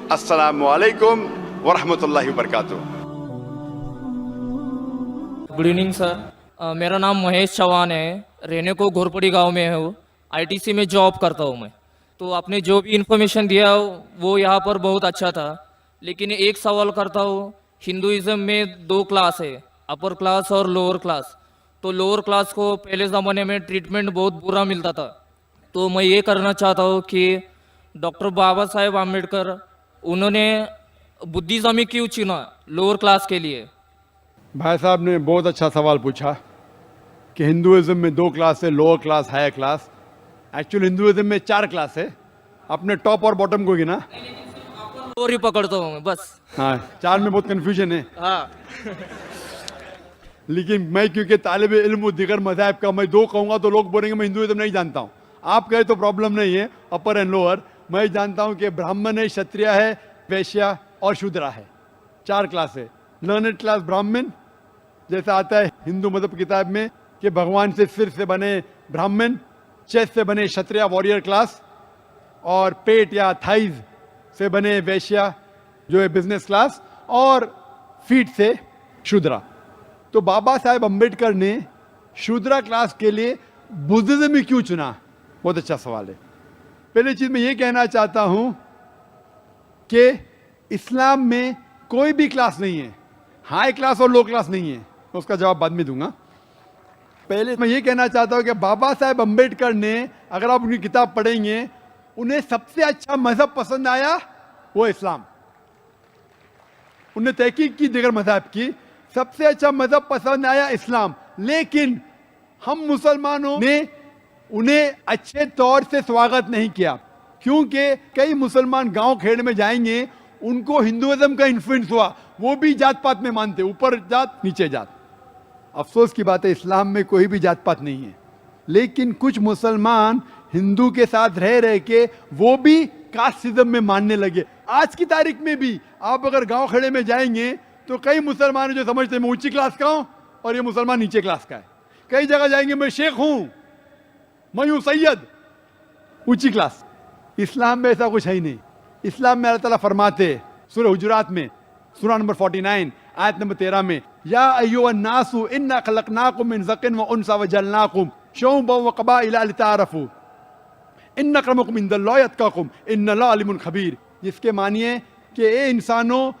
अस्सलामु अलैकुम वरहमतुल्लाहि वबरकातुह। गुड इवनिंग सर, मेरा नाम महेश चौहान है, रहने को घोरपड़ी गांव में हूँ, आईटीसी में जॉब करता हूँ मैं। तो आपने जो भी इन्फॉर्मेशन दिया वो यहाँ पर बहुत अच्छा था, लेकिन एक सवाल करता हूँ। हिंदुइज्म में दो क्लास है, अपर क्लास और लोअर क्लास। तो लोअर क्लास को पहले ज़माने में ट्रीटमेंट बहुत बुरा मिलता था। तो मैं ये करना चाहता हूँ कि डॉक्टर बाबा साहेब आम्बेडकर उन्होंने बुद्धिज़्म ही क्यों चुना लोअर क्लास के लिए? भाई साहब ने बहुत अच्छा सवाल पूछा कि हिंदुइज्म में दो क्लास है, lower class, higher class. Actually Hinduism में 4 क्लास है, अपने टॉप और बॉटम को गिना। और ही पकड़ता हूँ मैं बस। हाँ, 4 में बहुत कन्फ्यूजन है। हाँ लेकिन मैं क्योंकि तालिब इल्म दिगर मज़ाहिब का, मैं 2 कहूँगा तो लोग बोलेंगे मैं हिंदुइज्म नहीं जानता हूँ। आप कहे तो प्रॉब्लम नहीं है, अपर एंड लोअर। मैं जानता हूँ कि ब्राह्मण है, क्षत्रिय है, वैश्या और शूद्रा है। 4 क्लास है। लर्नेड क्लास ब्राह्मण, जैसा आता है हिंदू मذहब किताब में कि भगवान से सिर से बने ब्राह्मण, चेस्ट से बने क्षत्रिय वॉरियर क्लास, और पेट या थाइज से बने वैश्या जो है बिजनेस क्लास, और फीट से शूद्रा। तो बाबा साहेब अम्बेडकर ने शूद्रा क्लास के लिए बुद्धिज्म ही क्यों चुना? बहुत अच्छा सवाल है। पहली चीज मैं ये कहना चाहता हूं कि इस्लाम में कोई भी क्लास नहीं है, हाई क्लास और लो क्लास नहीं है। उसका जवाब बाद में दूंगा। पहले मैं ये कहना चाहता हूं कि बाबा साहेब अम्बेडकर ने, अगर आप उनकी किताब पढ़ेंगे, उन्हें सबसे अच्छा मजहब पसंद आया वो इस्लाम। उन्हें तहकीक की दिगर मजहब की, सबसे अच्छा मजहब पसंद आया इस्लाम। लेकिन हम मुसलमानों ने उन्हें अच्छे तौर से स्वागत नहीं किया, क्योंकि कई मुसलमान गांव खेड़ में जाएंगे, उनको हिंदुइज्म का इन्फ्लुएंस हुआ, वो भी जात पात में मानते, ऊपर जात नीचे जात। अफसोस की बात है, इस्लाम में कोई भी जात पात नहीं है। लेकिन कुछ मुसलमान हिंदू के साथ रह रह के वो भी कास्टिज्म में मानने लगे। आज की तारीख में भी आप अगर गांव खेड़े में जाएंगे तो कई मुसलमान जो समझते हैं मैं ऊंची क्लास का हूं और ये मुसलमान नीचे क्लास का है। कई जगह जाएंगे मैं शेख हूं, मैं हूं सैयद, ऊंची क्लास। इस्लाम में ऐसा कुछ है ही नहीं। इस्लाम में अल्लाह ताला फरमाते सूरह हुजुरात में, सूरह नंबर 49 आयत नंबर 13 में, या अय्युहन नासु इन्ना खलकनाकुम मिन ज़किन व उनसा व जअलनाकुम शुअबन व क़बाइला लिताअरफू इन्न अक्रमकुम इंदल्लाहि अत्क़ाकुम इन्नल्लाह अलीमुन खबीर। जिसके मानिए कि ए इंसानों,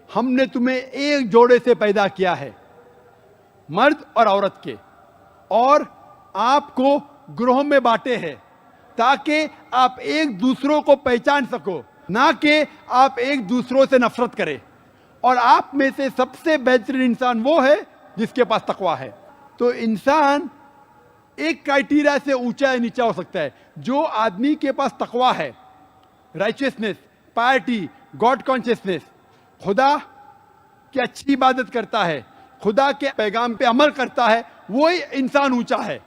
हमने तुम्हें एक जोड़े से पैदा किया है, मर्द और औरत के, और आपको ग्रोह में बांटे हैं ताकि आप एक दूसरों को पहचान सको, ना कि आप एक दूसरों से नफरत करें। और आप में से सबसे बेहतरीन इंसान वो है जिसके पास तकवा है। तो इंसान एक क्राइटेरिया से ऊंचा या नीचा हो सकता है। जो आदमी के पास तकवा है, राइचियसनेस, पायरिटी, गॉड कॉन्शियसनेस, खुदा की अच्छी इबादत करता है, खुदा के पैगाम पे अमल करता है, वही इंसान ऊंचा है।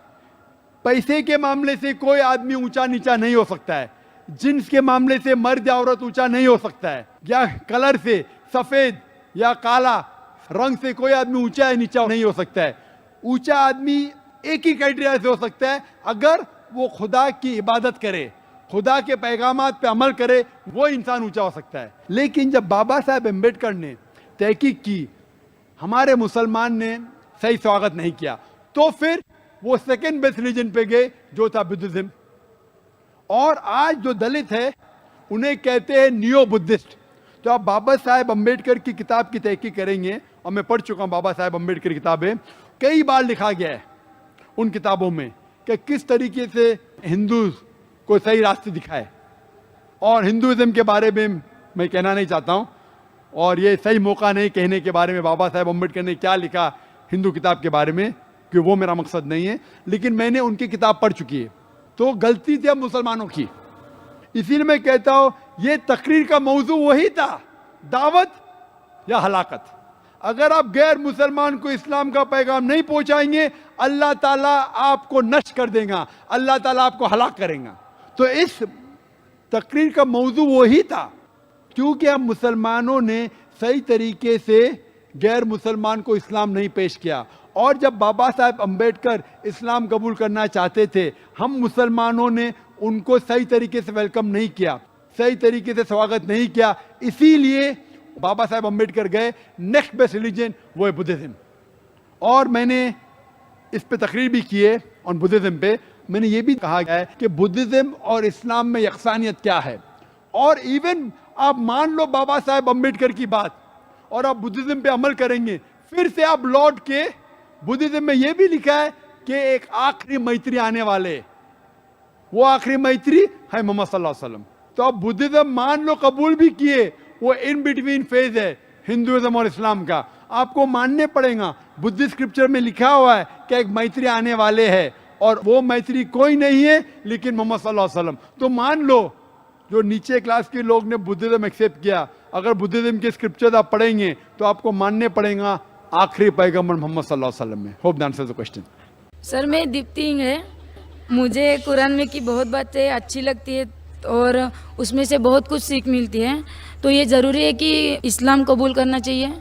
पैसे के मामले से कोई आदमी ऊंचा नीचा नहीं हो सकता है, जिन्स के मामले से मर्द या औरत ऊंचा नहीं हो सकता है, या कलर से, सफेद या काला रंग से कोई आदमी ऊंचा या नीचा नहीं हो सकता है। ऊंचा आदमी एक ही क्राइटेरिया से हो सकता है, अगर वो खुदा की इबादत करे, खुदा के पैगामात पे अमल करे, वो इंसान ऊंचा हो सकता है। लेकिन जब बाबा साहेब अम्बेडकर ने तहकीक की, हमारे मुसलमान ने सही स्वागत नहीं किया, तो फिर वो सेकेंड बेस्ट रिलीजन पे गए जो था बुद्धिज्म। और आज जो दलित है उन्हें कहते हैं नियो बुद्धिस्ट। तो आप बाबा साहेब अम्बेडकर की किताब की तहकीक करेंगे, और मैं पढ़ चुका हूँ बाबा साहेब अम्बेडकर की किताबें, कई बार लिखा गया है उन किताबों में कि किस तरीके से हिंदू को सही रास्ते दिखाए। और हिंदुइज्म के बारे में मैं कहना नहीं चाहता हूँ, और ये सही मौका नहीं कहने के बारे में बाबा साहेब अम्बेडकर ने क्या लिखा हिंदू किताब के बारे में, कि वो मेरा मकसद नहीं है। लेकिन मैंने उनकी किताब पढ़ चुकी है, तो गलती थी अब मुसलमानों की। इसीलिए मैं कहता हूँ ये तकरीर का मौजू वही था, दावत या हलाकत। अगर आप गैर मुसलमान को इस्लाम का पैगाम नहीं पहुंचाएंगे, अल्लाह ताला आपको नष्ट कर देगा, अल्लाह ताला आपको हलाक करेगा। तो इस तकरीर का मौजू वही था, क्योंकि हम मुसलमानों ने सही तरीके से गैर मुसलमान को इस्लाम नहीं पेश किया। और जब बाबा साहेब अम्बेडकर इस्लाम कबूल करना चाहते थे, हम मुसलमानों ने उनको सही तरीके से वेलकम नहीं किया। सही तरीके से स्वागत नहीं किया, इसीलिए बाबा साहेब अम्बेडकर गए, नेक्स्ट बेस्ट रिलीजन वो है बुद्धिज्म। और मैंने इस पे तकरीर भी की है ऑन बुद्धिज्म पे, मैंने ये भी कहा गया है कि बुद्धिज्म और इस्लाम में यकसानियत क्या है। और इवन आप मान लो बाबा साहेब अम्बेडकर की बात और आप बुद्धिज्म पे अमल करेंगे, फिर से आप लौट के बुद्धिज्म में ये भी लिखा है कि एक आखिरी मैत्री आने वाले, वो आखिरी मैत्री है मोहम्मद सल्लल्लाहु अलैहि वसल्लम। तो आप बुद्धिज्म मान लो कबूल भी किए, वो इन बिटवीन फेज है हिंदुइज्म और इस्लाम का, आपको मानने पड़ेगा। बुद्धिस्ट स्क्रिप्चर में लिखा हुआ है कि एक मैत्री आने वाले है और वो मैत्री कोई नहीं है लेकिन मोहम्मद सल्लल्लाहु अलैहि वसल्लम। तो मान लो जो नीचे क्लास के लोग ने बुद्धिज्म एक्सेप्ट किया, अगर बुद्धिज्म के स्क्रिप्चर आप पढ़ेंगे तो आपको मानने पड़ेगा आखिरी पैगंबर मोहम्मद सल्लल्लाहु अलैहि वसल्लम में। Hope that answers the question. Sir मैं दीप्ति है, मुझे कुरान में की बहुत बातें अच्छी लगती है और उसमें से बहुत कुछ सीख मिलती है। तो ये ज़रूरी है कि इस्लाम कबूल करना चाहिए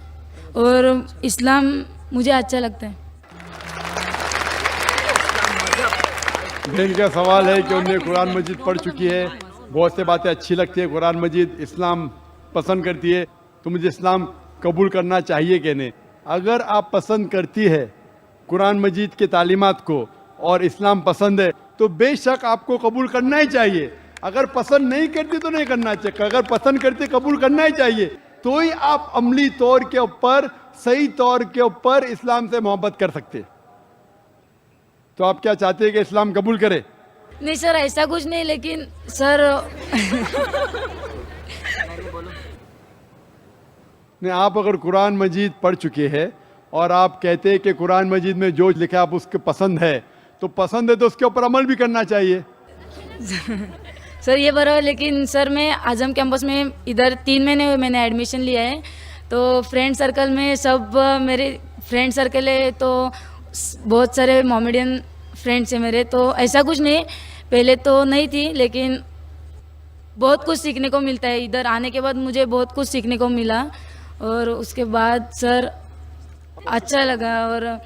और इस्लाम मुझे अच्छा लगता है। बहन का सवाल है कि उन्हें कुरान मजीद पढ़ चुकी है, बहुत से बातें अच्छी लगती है, कुरान मजीद इस्लाम पसंद करती है, तो मुझे इस्लाम कबूल करना चाहिए कि नहीं। अगर आप पसंद करती है कुरान मजीद के तालीमात को और इस्लाम पसंद है तो बेशक आपको कबूल करना ही चाहिए। अगर पसंद नहीं करती तो नहीं करना चाहिए, अगर पसंद करते कबूल करना ही चाहिए। तो ही आप अमली तौर के ऊपर, सही तौर के ऊपर इस्लाम से मोहब्बत कर सकते। तो आप क्या चाहते हैं कि इस्लाम कबूल करे? नहीं सर ऐसा कुछ नहीं, लेकिन सर नहीं, आप अगर कुरान मजीद पढ़ चुके हैं और आप कहते हैं कि कुरान मजीद में जो लिखा आप उसके पसंद है, तो पसंद है तो उसके ऊपर अमल भी करना चाहिए। सर ये बराबर, लेकिन सर मैं आजम कैंपस में इधर 3 महीने हुए मैंने एडमिशन लिया है, तो फ्रेंड सर्कल में सब मेरे फ्रेंड सर्कल है, तो बहुत सारे मोमेडियन फ्रेंड्स हैं मेरे। तो ऐसा कुछ नहीं, पहले तो नहीं थी, लेकिन बहुत कुछ सीखने को मिलता है। इधर आने के बाद मुझे बहुत कुछ सीखने को मिला और उसके बाद सर अच्छा लगा और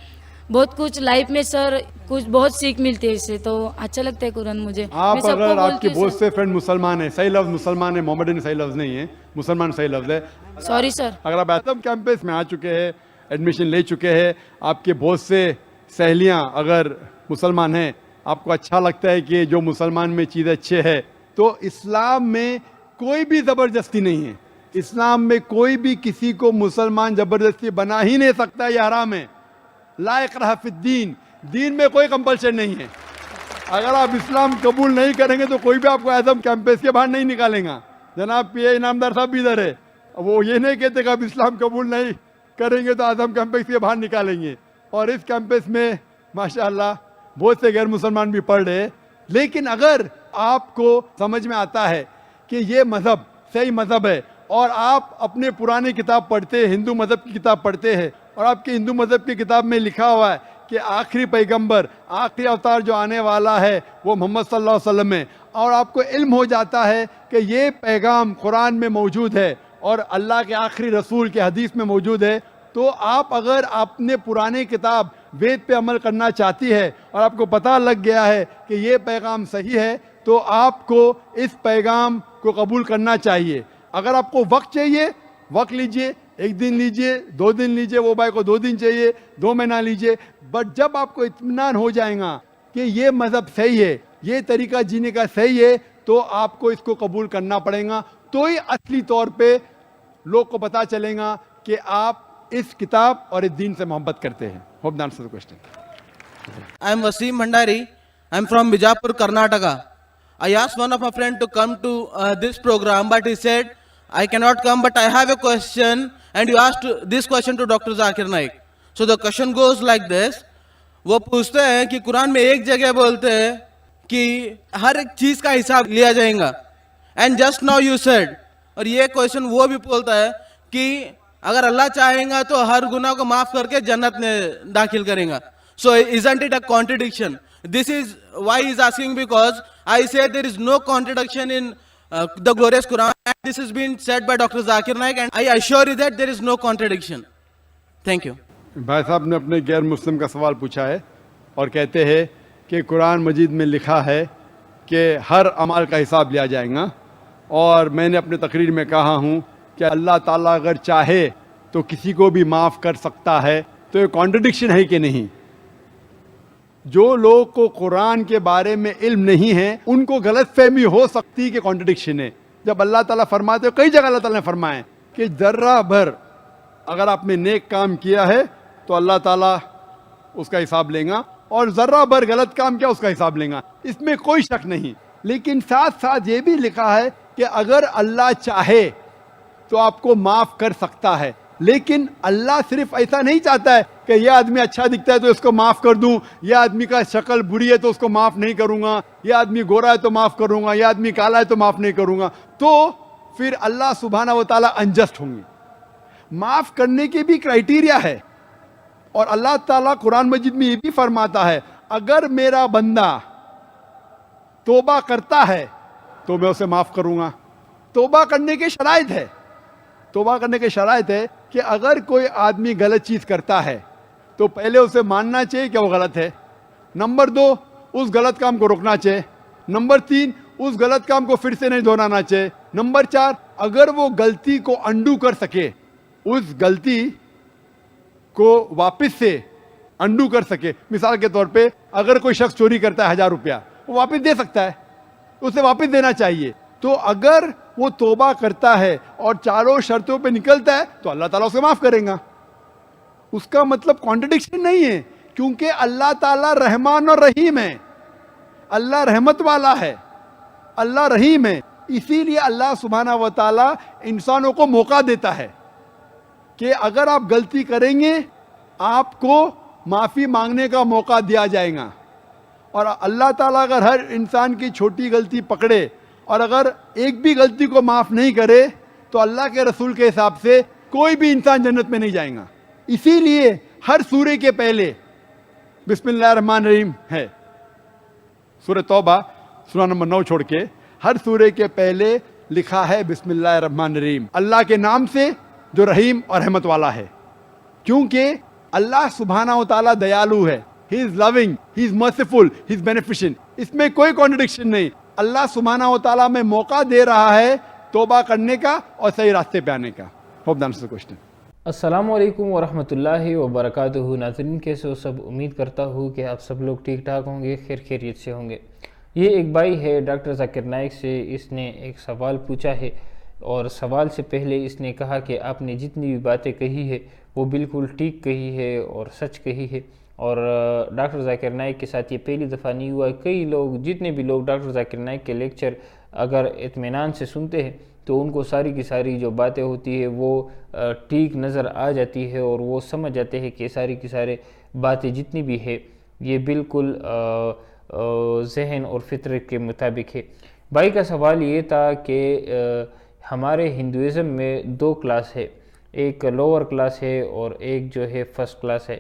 बहुत कुछ लाइफ में सर कुछ बहुत सीख मिलती है इससे, तो अच्छा लगता है कुरान मुझे। आप मैं सबको अगर बोलती आपके हूँ बहुत सर। से फ्रेंड मुसलमान है, सही लफ्ज मुसलमान है, मोहम्मदन सही लफ्ज नहीं है, मुसलमान सही लफ्ज है। Sorry sir. अगर आप आजम कैंपस में आ चुके हैं, एडमिशन ले चुके हैं, आपके बहुत से सहेलियां अगर मुसलमान हैं, आपको अच्छा लगता है कि जो मुसलमान में चीज़ अच्छे है, तो इस्लाम में कोई भी ज़बरदस्ती नहीं है। इस्लाम में कोई भी किसी को मुसलमान ज़बरदस्ती बना ही नहीं सकता, ये हराम है। ला इकराह फिद्दीन, दीन में कोई कंपल्शन नहीं है। अगर आप इस्लाम कबूल नहीं करेंगे तो कोई भी आपको आजम कैंपस के बाहर नहीं निकालेगा। जनाब पीए इनामदार साहब भी इधर है, वो ये नहीं कहते कि आप इस्लाम कबूल नहीं करेंगे तो आजम कैंपस के बाहर निकालेंगे। और इस कैंपस में माशाअल्लाह बहुत से गैर मुसलमान भी पढ़ रहे हैं। लेकिन अगर आपको समझ में आता है कि ये मज़हब सही मज़हब है और आप अपने पुराने किताब पढ़ते हैं, हिंदू मज़हब की किताब पढ़ते हैं, और आपके हिंदू मज़हब की किताब में लिखा हुआ है कि आखिरी पैगंबर, आखिरी अवतार जो आने वाला है वो मोहम्मद सल्लल्लाहु अलैहि वसल्लम है, और आपको इल्म हो जाता है कि ये पैगाम कुरान में मौजूद है और अल्लाह के आखिरी रसूल के हदीस में मौजूद है, तो आप अगर अपने पुराने किताब वेद पे अमल करना चाहती है और आपको पता लग गया है कि ये पैगाम सही है, तो आपको इस पैगाम को कबूल करना चाहिए। अगर आपको वक्त चाहिए, वक्त लीजिए, 1 दिन लीजिए, 2 दिन लीजिए, वो भाई को 2 दिन चाहिए, 2 महीना लीजिए। बट जब आपको इत्मीनान हो जाएगा कि ये मज़हब सही है, ये तरीका जीने का सही है, तो आपको इसको कबूल करना पड़ेगा। तो ही असली तौर पे लोग को पता चलेगा कि आप इस किताब और इस दीन से मोहब्बत करते हैं। Hope that answers the question. I am Wasim Bhandari. I am from Bijapur, Karnataka. I asked one of my friends to come to this program, but he said, I cannot come, but I have a question, and you asked this question to Dr. Zakir Naik. So the question goes like this. वो पूछते हैं कि कुरान में एक जगह बोलते हैं कि हर एक चीज़ का हिसाब लिया जाएगा, and just now you said, और ये क्वेश्चन वो भी बोलता है कि अगर अल्लाह चाहेगा तो हर गुनाह को माफ़ करके जन्नत में दाखिल करेगा. So isn't it a contradiction? This is why he is asking, because I say there is no contradiction in the glorious Quran, and this has been said by Dr. Zakir Naik, and I assure you that there is no contradiction. Thank you. भाई साहब ने अपने गैर मुस्लिम का सवाल पूछा है और कहते हैं कि कुरान मजीद में लिखा है कि हर अमाल का हिसाब लिया जाएगा, اور میں نے اپنے تقریر میں کہا ہوں کہ اللہ تعالیٰ اگر چاہے تو کسی کو بھی معاف کر سکتا ہے، تو یہ کانٹرڈکشن ہے کہ نہیں؟ جو لوگ کو قرآن کے بارے میں علم نہیں ہے ان کو غلط فہمی ہو سکتی کہ کانٹرڈکشن ہے، جب اللہ تعالیٰ فرماتے ہیں، کئی جگہ اللہ تعالیٰ نے فرمایا ہے کہ ذرہ بھر اگر آپ نے نیک کام کیا ہے تو اللہ تعالیٰ اس کا حساب لیں گا، اور ذرہ بھر غلط کام کیا اس کا حساب لیں گا، اس میں کوئی شک نہیں۔ لیکن ساتھ ساتھ یہ بھی لکھا ہے کہ اگر اللہ چاہے تو آپ کو معاف کر سکتا ہے، لیکن اللہ صرف ایسا نہیں چاہتا ہے کہ یہ آدمی اچھا دکھتا ہے تو اس کو معاف کر دوں، یہ آدمی کا شکل بری ہے تو اس کو معاف نہیں کروں گا، یہ آدمی گورا ہے تو معاف کروں گا، یہ آدمی کالا ہے تو معاف نہیں کروں گا، تو پھر اللہ سبحانہ و تعالیٰ انجسٹ ہوں گے۔ معاف کرنے کے بھی کرائیٹیریا ہے، اور اللہ تعالیٰ قرآن مجید میں یہ بھی فرماتا ہے اگر میرا بندہ توبہ کرتا ہے تو میں اسے معاف کروں گا۔ توبہ کرنے کے شرائط ہے، توبہ کرنے کے شرائط ہے کہ اگر کوئی آدمی غلط چیز کرتا ہے تو پہلے اسے ماننا چاہیے کہ وہ غلط ہے، نمبر 2 اس غلط کام کو روکنا چاہیے، نمبر 3 اس غلط کام کو پھر سے نہیں دہرانا چاہیے، نمبر 4 اگر وہ غلطی کو انڈو کر سکے، اس غلطی کو واپس سے انڈو کر سکے۔ مثال کے طور پہ اگر کوئی شخص چوری کرتا ہے 1000 روپیہ، وہ واپس دے سکتا ہے، اسے واپس دینا چاہیے۔ تو اگر وہ توبہ کرتا ہے اور چاروں شرطوں پہ نکلتا ہے تو اللہ تعالیٰ اسے معاف کریں گا۔ اس کا مطلب کانٹرڈکشن نہیں ہے، کیونکہ اللہ تعالیٰ رحمان اور رحیم ہے، اللہ رحمت والا ہے، اللہ رحیم ہے، اسی لیے اللہ سبحانہ و تعالیٰ انسانوں کو موقع دیتا ہے کہ اگر آپ غلطی کریں گے آپ کو معافی مانگنے کا موقع دیا جائے گا، اور اللہ تعالیٰ اگر ہر انسان کی چھوٹی غلطی پکڑے اور اگر ایک بھی غلطی کو معاف نہیں کرے تو اللہ کے رسول کے حساب سے کوئی بھی انسان جنت میں نہیں جائے گا۔ اسی لیے ہر سورے کے پہلے بسم اللہ الرحمن الرحیم ہے، سورہ توبہ سورہ نمبر 9 چھوڑ کے ہر سورے کے پہلے لکھا ہے بسم اللہ الرحمن الرحیم، اللہ کے نام سے جو رحیم اور رحمت والا ہے، کیونکہ اللہ سبحانہ و تعالیٰ دیالو ہے، ہی از لونگ، ہی از مرسیفل، ہی از بینیفیشنٹ، اس میں کوئی کانٹرڈکشن نہیں۔ اللہ سبحانہ و تعالیٰ میں موقع دے رہا ہے توبہ کرنے کا اور صحیح راستے پہ آنے کا۔ Hope that answers question. السلام علیکم ورحمۃ اللہ وبرکاتہ۔ ناظرین کیسے ہو سب؟ امید کرتا ہوں کہ آپ سب لوگ ٹھیک ٹھاک ہوں گے، خیر خیریت سے ہوں گے۔ یہ ایک بھائی ہے ڈاکٹر ذاکر نائک سے، اس نے ایک سوال پوچھا ہے، اور سوال سے پہلے اس نے کہا کہ آپ نے جتنی بھی باتیں کہی ہے وہ بالکل ٹھیک کہی ہے اور سچ کہی ہے، اور ڈاکٹر ذاکر نائک کے ساتھ یہ پہلی دفعہ نہیں ہوا۔ کئی لوگ، جتنے بھی لوگ ڈاکٹر ذاکر نائک کے لیکچر اگر اطمینان سے سنتے ہیں تو ان کو ساری کی ساری جو باتیں ہوتی ہے وہ ٹھیک نظر آ جاتی ہے، اور وہ سمجھ جاتے ہیں کہ ساری کی سارے باتیں جتنی بھی ہے یہ بالکل ذہن اور فطرت کے مطابق ہے۔ بھائی کا سوال یہ تھا کہ ہمارے ہندوازم میں 2 کلاس ہے، ایک لوور کلاس ہے اور ایک جو ہے فرسٹ کلاس ہے۔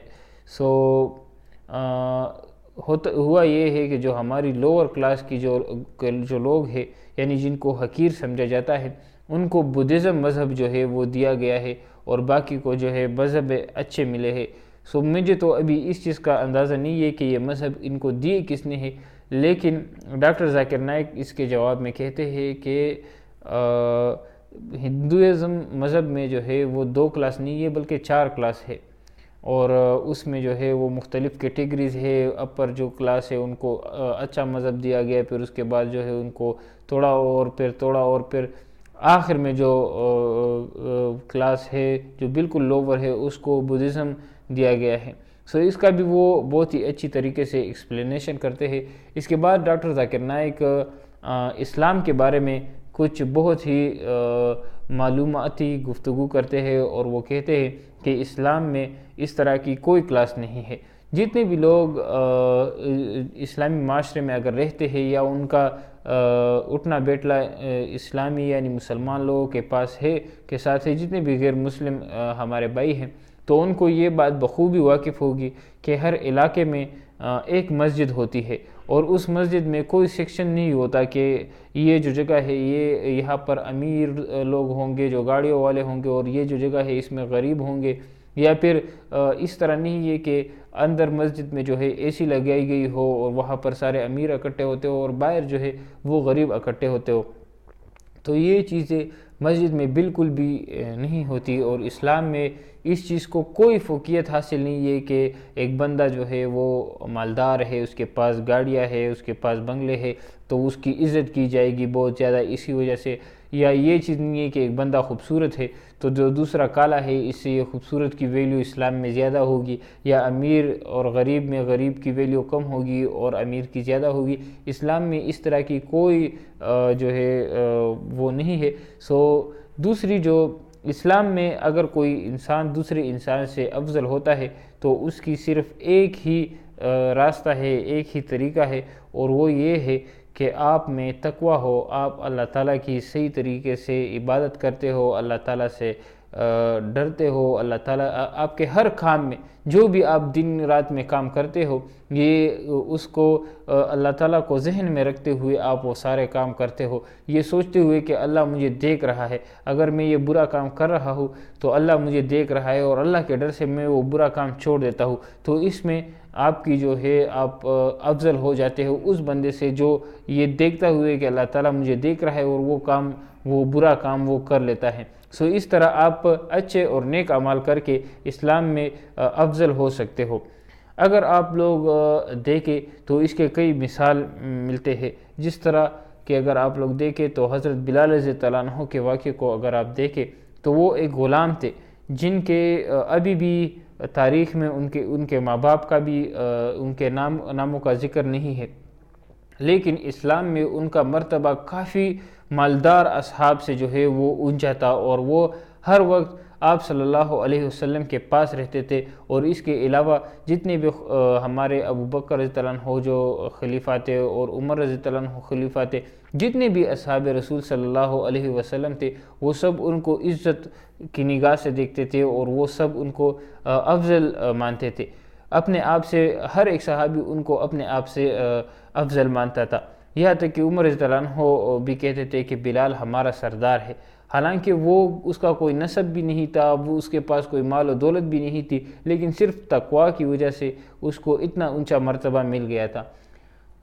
ہوا یہ ہے کہ جو ہماری لوور کلاس کی جو لوگ ہیں، یعنی جن کو حقیر سمجھا جاتا ہے، ان کو بدھزم مذہب جو ہے وہ دیا گیا ہے، اور باقی کو جو ہے مذہب اچھے ملے ہیں۔ مجھے تو ابھی اس چیز کا اندازہ نہیں ہے کہ یہ مذہب ان کو دیے کس نے ہے، لیکن ڈاکٹر ذاکر نائک اس کے جواب میں کہتے ہیں کہ ہندوازم مذہب میں جو ہے وہ 2 کلاس نہیں ہے بلکہ 4 کلاس ہے، اور اس میں جو ہے وہ مختلف کیٹیگریز ہے۔ اپر جو کلاس ہے ان کو اچھا مذہب دیا گیا، پھر اس کے بعد جو ہے ان کو تھوڑا اور پھر آخر میں جو کلاس ہے جو بالکل لوور ہے اس کو بدھزم دیا گیا ہے۔ اس کا بھی وہ بہت ہی اچھی طریقے سے ایکسپلینیشن کرتے ہیں۔ اس کے بعد ڈاکٹر ذاکر نائک اسلام کے بارے میں کچھ بہت ہی معلوماتی گفتگو کرتے ہیں، اور وہ کہتے ہیں کہ اسلام میں اس طرح کی کوئی کلاس نہیں ہے۔ جتنے بھی لوگ اسلامی معاشرے میں اگر رہتے ہیں یا ان کا اٹھنا بیٹھنا اسلامی یعنی مسلمان لوگوں کے پاس ہے کے ساتھ ہے، جتنے بھی غیر مسلم ہمارے بھائی ہیں، تو ان کو یہ بات بخوبی واقف ہوگی کہ ہر علاقے میں ایک مسجد ہوتی ہے، اور اس مسجد میں کوئی سیکشن نہیں ہوتا کہ یہ جو جگہ ہے یہاں پر امیر لوگ ہوں گے جو گاڑیوں والے ہوں گے، اور یہ جو جگہ ہے اس میں غریب ہوں گے، یا پھر اس طرح نہیں ہے کہ اندر مسجد میں جو ہے اے سی لگائی گئی ہو اور وہاں پر سارے امیر اکٹھے ہوتے ہو اور باہر جو ہے وہ غریب اکٹھے ہوتے ہو۔ تو یہ چیزیں مسجد میں بالکل بھی نہیں ہوتی، اور اسلام میں اس چیز کو کوئی فوقیت حاصل نہیں ہے کہ ایک بندہ جو ہے وہ مالدار ہے، اس کے پاس گاڑیاں ہے، اس کے پاس بنگلے ہے، تو اس کی عزت کی جائے گی بہت زیادہ اسی وجہ سے، یا یہ چیز نہیں ہے کہ ایک بندہ خوبصورت ہے تو جو دوسرا کالا ہے اس سے یہ خوبصورت کی ویلیو اسلام میں زیادہ ہوگی، یا امیر اور غریب میں غریب کی ویلیو کم ہوگی اور امیر کی زیادہ ہوگی۔ اسلام میں اس طرح کی کوئی جو ہے وہ نہیں ہے۔ دوسری جو اسلام میں اگر کوئی انسان دوسرے انسان سے افضل ہوتا ہے تو اس کی صرف ایک ہی راستہ ہے، ایک ہی طریقہ ہے، اور وہ یہ ہے کہ آپ میں تقوی ہو، آپ اللہ تعالیٰ کی صحیح طریقے سے عبادت کرتے ہو، اللہ تعالیٰ سے ڈرتے ہو، اللہ تعالیٰ آپ کے ہر کام میں جو بھی آپ دن رات میں کام کرتے ہو یہ اس کو اللہ تعالیٰ کو ذہن میں رکھتے ہوئے آپ وہ سارے کام کرتے ہو، یہ سوچتے ہوئے کہ اللہ مجھے دیکھ رہا ہے، اگر میں یہ برا کام کر رہا ہوں تو اللہ مجھے دیکھ رہا ہے، اور اللہ کے ڈر سے میں وہ برا کام چھوڑ دیتا ہوں، تو اس میں آپ کی جو ہے آپ افضل ہو جاتے ہو اس بندے سے جو یہ دیکھتا ہوئے کہ اللہ تعالیٰ مجھے دیکھ رہا ہے اور وہ برا کام وہ کر لیتا ہے۔ اس طرح آپ اچھے اور نیک اعمال کر کے اسلام میں افضل ہو سکتے ہو۔ اگر آپ لوگ دیکھیں تو اس کے کئی مثال ملتے ہیں، جس طرح کہ اگر آپ لوگ دیکھیں تو حضرت بلال رضی اللہ عنہ کے واقعے کو اگر آپ دیکھیں تو وہ ایک غلام تھے جن کے ابھی بھی تاریخ میں ان کے ماں باپ کا بھی ان کے ناموں کا ذکر نہیں ہے، لیکن اسلام میں ان کا مرتبہ کافی مالدار اصحاب سے جو ہے وہ اونچا تھا، اور وہ ہر وقت آپ صلی اللہ علیہ وسلم کے پاس رہتے تھے، اور اس کے علاوہ جتنے بھی ہمارے ابو بکر رضی اللہ عنہ جو خلیفہ تھے اور عمر رضی اللہ عنہ خلیفہ تھے، جتنے بھی اصحاب رسول صلی اللہ علیہ وسلم تھے وہ سب ان کو عزت کی نگاہ سے دیکھتے تھے، اور وہ سب ان کو افضل مانتے تھے اپنے آپ سے، ہر ایک صحابی ان کو اپنے آپ سے افضل مانتا تھا، یہاں تک کہ عمر رضی اللہ عنہ بھی کہتے تھے کہ بلال ہمارا سردار ہے، حالانکہ وہ اس کا کوئی نسب بھی نہیں تھا، وہ اس کے پاس کوئی مال و دولت بھی نہیں تھی، لیکن صرف تقوی کی وجہ سے اس کو اتنا اونچا مرتبہ مل گیا تھا۔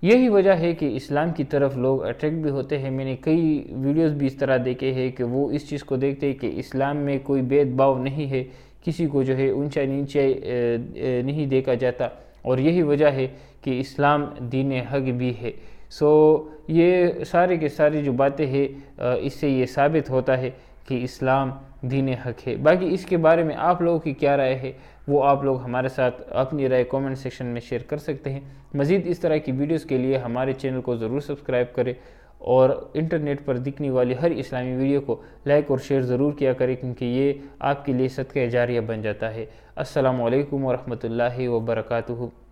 یہی وجہ ہے کہ اسلام کی طرف لوگ اٹریکٹ بھی ہوتے ہیں۔ میں نے کئی ویڈیوز بھی اس طرح دیکھے ہیں کہ وہ اس چیز کو دیکھتے ہیں کہ اسلام میں کوئی بھید بھاؤ نہیں ہے، کسی کو جو ہے اونچا نیچے نہیں دیکھا جاتا، اور یہی وجہ ہے کہ اسلام دین حق بھی ہے۔ یہ سارے کے ساری جو باتیں ہیں اس سے یہ ثابت ہوتا ہے کہ اسلام دین حق ہے۔ باقی اس کے بارے میں آپ لوگوں کی کیا رائے ہے وہ آپ لوگ ہمارے ساتھ اپنی رائے کومنٹ سیکشن میں شیئر کر سکتے ہیں۔ مزید اس طرح کی ویڈیوز کے لیے ہمارے چینل کو ضرور سبسکرائب کریں، اور انٹرنیٹ پر دکھنے والی ہر اسلامی ویڈیو کو لائک اور شیئر ضرور کیا کریں، کیونکہ یہ آپ کے لیے صدقہ جاریہ بن جاتا ہے۔ السلام علیکم ورحمۃ اللہ وبرکاتہ۔